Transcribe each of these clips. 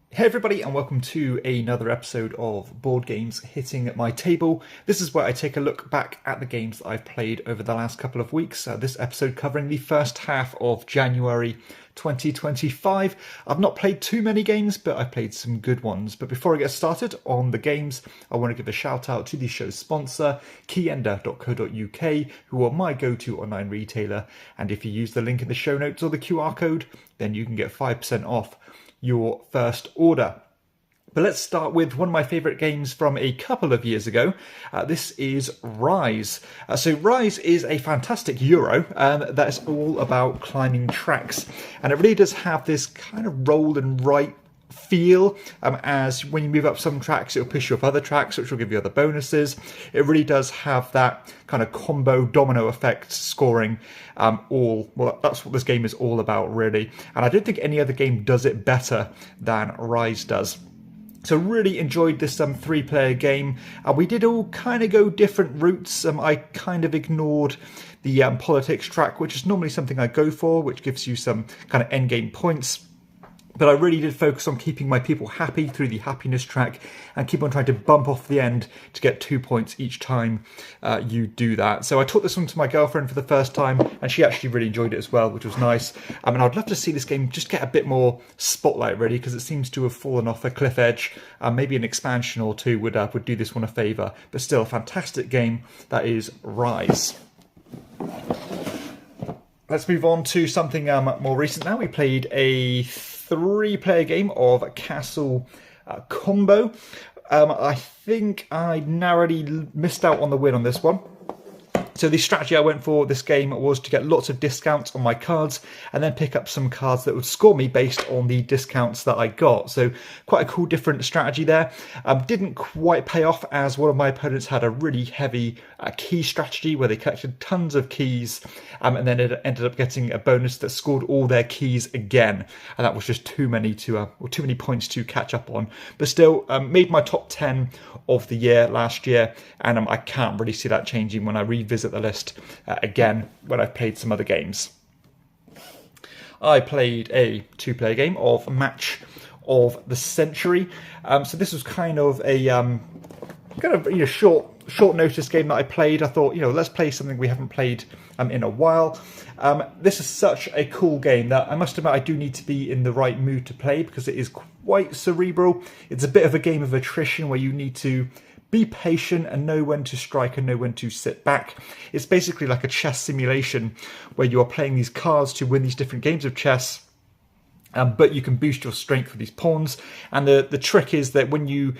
Hey everybody, and welcome to another episode of Board Games Hitting My Table. This is where I take a look back at the games that I've played over the last couple of weeks. This episode covering the first half of January 2025. I've not played too many games, but I've played some good ones. But before I get started on the games, I want to give a shout out to the show's sponsor, KIENDA.co.uk, who are my go-to online retailer. And if you use the link in the show notes or the QR code, then you can get 5% off your first order. But let's start with one of my favourite games from a couple of years ago. This is Rise. So Rise is a fantastic Euro that's all about climbing tracks. And it really does have this kind of roll and write feel, as when you move up some tracks it'll push you up other tracks, which will give you other bonuses. It really does have that kind of combo domino effect scoring. That's what this game is all about, really, and I don't think any other game does it better than Rise does. So really enjoyed this 3-player game. We did all kind of go different routes. I kind of ignored the politics track, which is normally something I go for, which gives you some kind of end game points. But I really did focus on keeping my people happy through the happiness track and keep on trying to bump off the end to get 2 points each time you do that. So I taught this one to my girlfriend for the first time and she actually really enjoyed it as well, which was nice. And I'd love to see this game just get a bit more spotlight, really, because it seems to have fallen off a cliff edge. Maybe an expansion or two would do this one a favour. But still, a fantastic game that is Rise. Let's move on to something more recent now. We played a 3-player game of Castle Combo. I think I narrowly missed out on the win on this one. So the strategy I went for this game was to get lots of discounts on my cards and then pick up some cards that would score me based on the discounts that I got. So quite a cool different strategy there. Didn't quite pay off, as one of my opponents had a really heavy key strategy where they collected tons of keys and then it ended up getting a bonus that scored all their keys again. And that was just too many points to catch up on. But still, made my top 10 of the year last year, and I can't really see that changing when I revisit the list again when I've played some other games. I played a 2-player game of Match of the Century. So this was kind of a short notice game that I played. I thought, let's play something we haven't played in a while. This is such a cool game that I must admit I do need to be in the right mood to play, because it is quite cerebral. It's a bit of a game of attrition where you need to be patient and know when to strike and know when to sit back. It's basically like a chess simulation where you are playing these cards to win these different games of chess. But you can boost your strength with these pawns, and the trick is that when you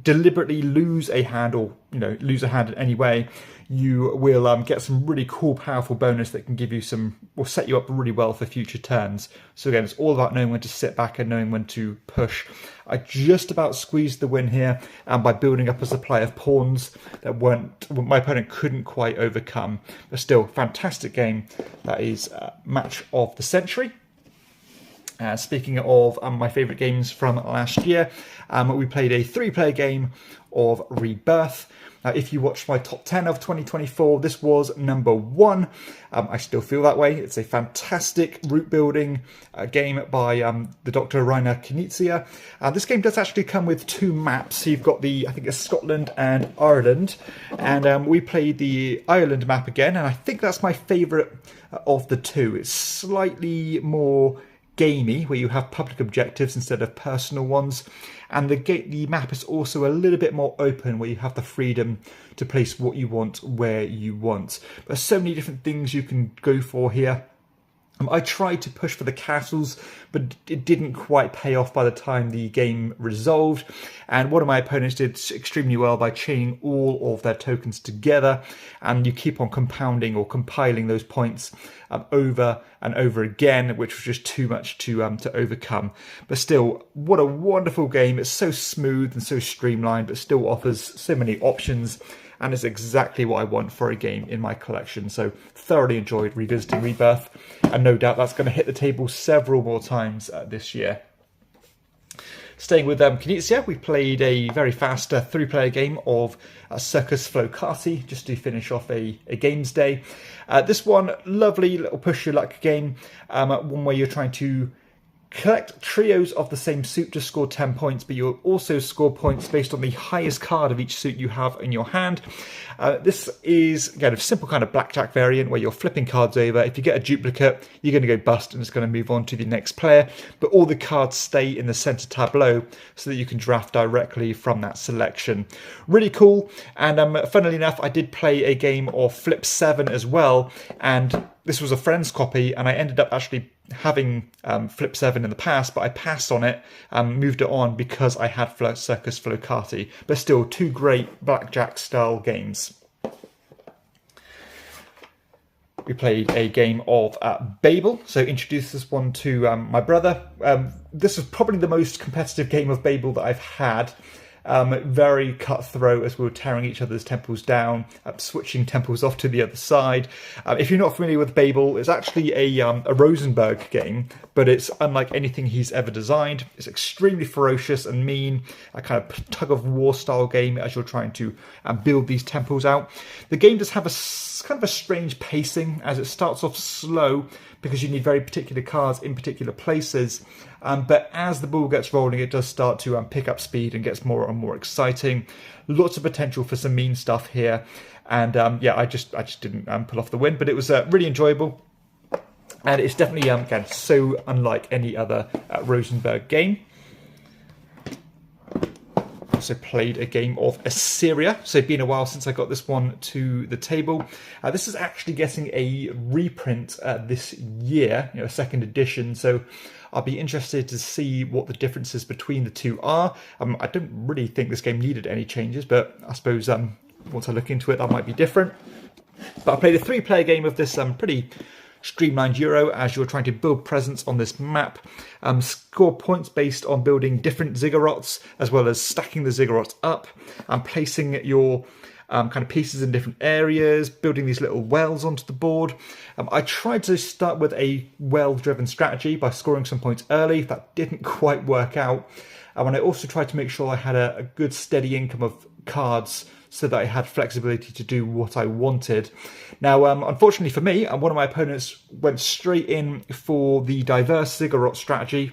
deliberately lose a hand, or lose a hand in any way, you will get some really cool, powerful bonus that can give you will set you up really well for future turns. So again, it's all about knowing when to sit back and knowing when to push. I just about squeezed the win here, and by building up a supply of pawns that my opponent couldn't quite overcome. But still, fantastic game. That is Match of the Century. Speaking of my favourite games from last year, we played a 3-player game of Rebirth. If you watched my top 10 of 2024, this was number 1. I still feel that way. It's a fantastic route building game by the Dr. Rainer Knizia. This game does actually come with 2 maps. So you've got I think it's Scotland and Ireland. And we played the Ireland map again, and I think that's my favourite of the 2. It's slightly more gamey, where you have public objectives instead of personal ones, and the map is also a little bit more open, where you have the freedom to place what you want where you want. There's so many different things you can go for here. I tried to push for the castles, but it didn't quite pay off by the time the game resolved. And one of my opponents did extremely well by chaining all of their tokens together. And you keep on compounding or compiling those points over and over again, which was just too much to overcome. But still, what a wonderful game. It's so smooth and so streamlined, but still offers so many options. And it's exactly what I want for a game in my collection. So thoroughly enjoyed revisiting Rebirth, and no doubt that's going to hit the table several more times this year. Staying with Knizia, we played a very fast 3-player game of Circus Flow just to finish off a games day. This one, lovely little push your luck game, one where you're trying to Collect trios of the same suit to score 10 points, but you'll also score points based on the highest card of each suit you have in your hand. This is, again, a simple kind of blackjack variant where you're flipping cards over. If you get a duplicate, you're going to go bust and it's going to move on to the next player, but all the cards stay in the center tableau so that you can draft directly from that selection. Really cool, and funnily enough, I did play a game of Flip 7 as well, and this was a friend's copy, and I ended up actually having Flip 7 in the past, but I passed on it, moved it on because I had Circus Flow. But still, two great blackjack style games. We played a game of Babel, so introduced this one to my brother. This is probably the most competitive game of Babel that I've had. Very cutthroat as we were tearing each other's temples down, switching temples off to the other side. If you're not familiar with Babel, it's actually a Rosenberg game, but it's unlike anything he's ever designed. It's extremely ferocious and mean, a kind of tug-of-war style game as you're trying to build these temples out. The game does have a kind of a strange pacing as it starts off slow because you need very particular cards in particular places. But as the ball gets rolling, it does start to pick up speed and gets more and more exciting. Lots of potential for some mean stuff here. And yeah, I just didn't pull off the win, but it was really enjoyable. And it's definitely, again, so unlike any other Rosenberg game. Also played a game of Assyria, so it's been a while since I got this one to the table. This is actually getting a reprint this year, a second edition, so I'll be interested to see what the differences between the two are. I don't really think this game needed any changes, but I suppose once I look into it, that might be different. But I played a 3-player game of this pretty streamlined Euro as you're trying to build presence on this map, score points based on building different ziggurats as well as stacking the ziggurats up and placing your kind of pieces in different areas, building these little wells onto the board. I tried to start with a well-driven strategy by scoring some points early. That didn't quite work out. And I also tried to make sure I had a good steady income of cards so that I had flexibility to do what I wanted. Now, unfortunately for me, one of my opponents went straight in for the diverse ziggurat strategy,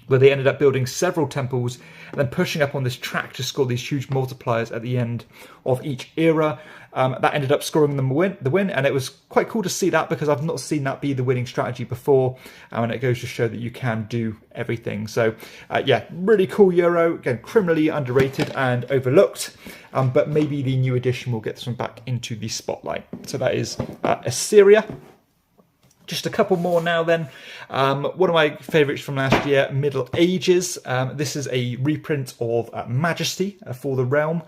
where they ended up building several temples and then pushing up on this track to score these huge multipliers at the end of each era. That ended up scoring them the win, and it was quite cool to see that because I've not seen that be the winning strategy before, and it goes to show that you can do everything. So yeah, really cool Euro, again, criminally underrated and overlooked, but maybe the new edition will get this one back into the spotlight. So that is Assyria. Just a couple more now then. One of my favourites from last year, Middle Ages. This is a reprint of Majesty for the Realm.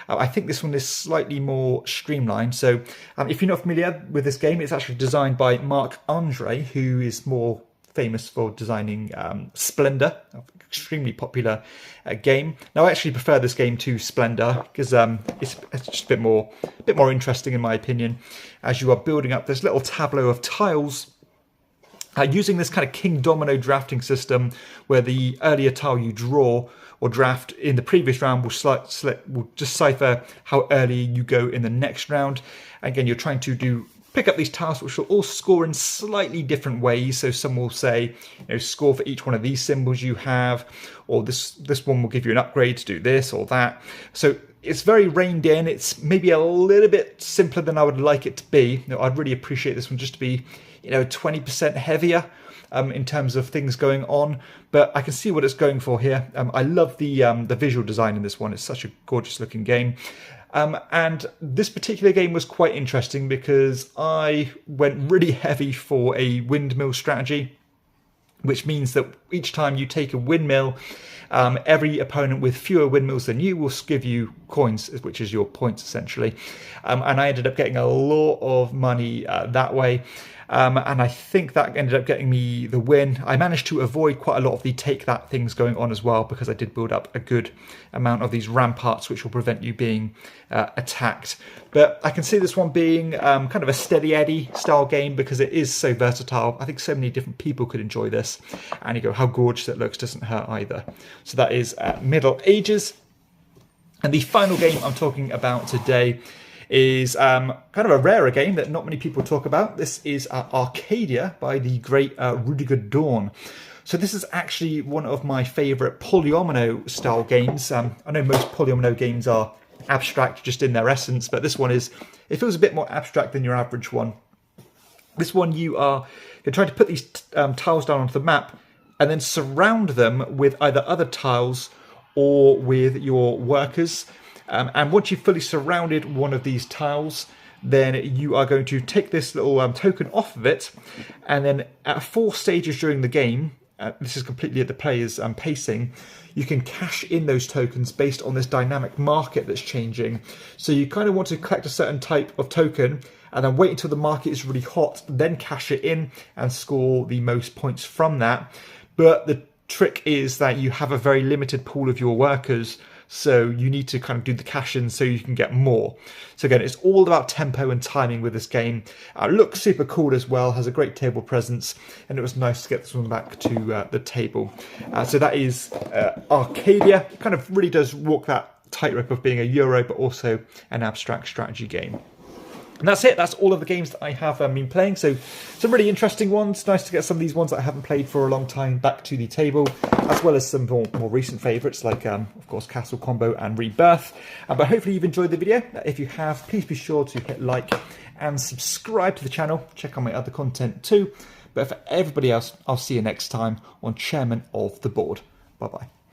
I think this one is slightly more streamlined. So if you're not familiar with this game, it's actually designed by Marc Andre, who is more famous for designing Splendor, an extremely popular game. Now I actually prefer this game to Splendor because it's just a bit more interesting in my opinion, as you are building up this little tableau of tiles using this kind of king domino drafting system, where the earlier tile you draw or draft in the previous round will just cipher how early you go in the next round. Again, you're trying to pick up these tiles which will all score in slightly different ways. So some will say, score for each one of these symbols you have, or this one will give you an upgrade to do this or that. So it's very reined in. It's maybe a little bit simpler than I would like it to be. I'd really appreciate this one just to be 20% heavier in terms of things going on, but I can see what it's going for here. I love the visual design in this one. It's such a gorgeous looking game. And this particular game was quite interesting because I went really heavy for a windmill strategy, which means that each time you take a windmill, every opponent with fewer windmills than you will give you coins, which is your points essentially. And I ended up getting a lot of money that way. And I think that ended up getting me the win. I managed to avoid quite a lot of the take that things going on as well, because I did build up a good amount of these ramparts which will prevent you being attacked. But I can see this one being kind of a steady Eddie style game because it is so versatile. I think so many different people could enjoy this, and you go, how gorgeous it looks doesn't hurt either. So that is Middle Ages. And the final game I'm talking about today is kind of a rarer game that not many people talk about. This is Arcadia by the great Rudiger Dorn. So this is actually one of my favourite polyomino style games. I know most polyomino games are abstract just in their essence, but this one is, it feels a bit more abstract than your average one. This one you're trying to put these tiles down onto the map and then surround them with either other tiles or with your workers. And once you've fully surrounded one of these tiles, then you are going to take this little token off of it, and then at 4 stages during the game, this is completely at the player's pacing, you can cash in those tokens based on this dynamic market that's changing. So you kind of want to collect a certain type of token and then wait until the market is really hot, then cash it in and score the most points from that. But the trick is that you have a very limited pool of your workers, so you need to kind of do the cash-in so you can get more. So again, it's all about tempo and timing with this game. Looks super cool as well, has a great table presence, and it was nice to get this one back to the table. So that is Arcadia. It kind of really does walk that tightrope of being a Euro, but also an abstract strategy game. And that's it. That's all of the games that I have been playing. So some really interesting ones. Nice to get some of these ones that I haven't played for a long time back to the table, as well as some more recent favourites like, of course, Castle Combo and Rebirth. But hopefully you've enjoyed the video. If you have, please be sure to hit like and subscribe to the channel. Check out my other content too. But for everybody else, I'll see you next time on Chairman of the Board. Bye-bye.